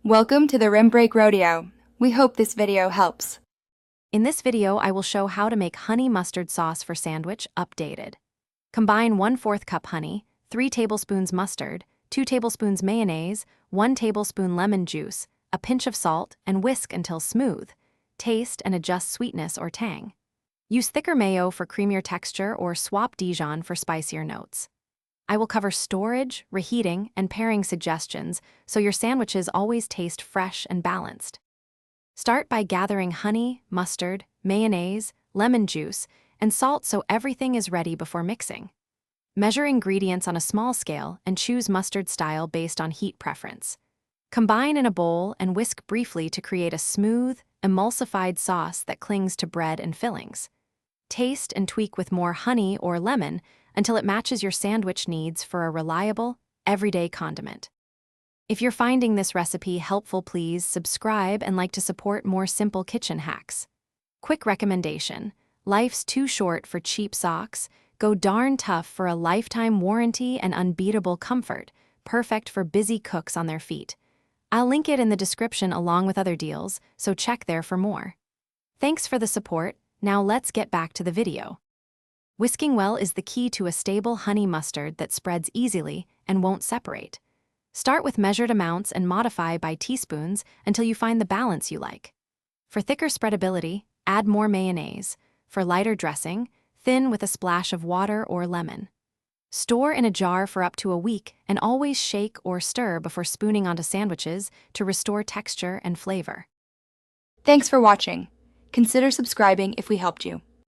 Welcome to the Rim Break Rodeo. We hope this video helps. In this video, I will show how to make honey mustard sauce for sandwich updated. Combine 1/4 cup honey, 3 tablespoons mustard, 2 tablespoons mayonnaise, 1 tablespoon lemon juice, a pinch of salt, and whisk until smooth. Taste and adjust sweetness or tang. Use thicker mayo for creamier texture or swap Dijon for spicier notes. I will cover storage, reheating, and pairing suggestions so your sandwiches always taste fresh and balanced. Start by gathering honey, mustard, mayonnaise, lemon juice, and salt so everything is ready before mixing. Measure ingredients on a small scale and choose mustard style based on heat preference. Combine in a bowl and whisk briefly to create a smooth, emulsified sauce that clings to bread and fillings. Taste and tweak with more honey or lemon until it matches your sandwich needs for a reliable, everyday condiment. If you're finding this recipe helpful, please subscribe and like to support more simple kitchen hacks. Quick recommendation: life's too short for cheap socks. Go darn tough for a lifetime warranty and unbeatable comfort, perfect for busy cooks on their feet. I'll link it in the description along with other deals, so check there for more. Thanks for the support. Now let's get back to the video. Whisking well is the key to a stable honey mustard that spreads easily and won't separate. Start with measured amounts and modify by teaspoons until you find the balance you like. For thicker spreadability, add more mayonnaise. For lighter dressing, thin with a splash of water or lemon. Store in a jar for up to a week and always shake or stir before spooning onto sandwiches to restore texture and flavor. Thanks for watching. Consider subscribing if we helped you.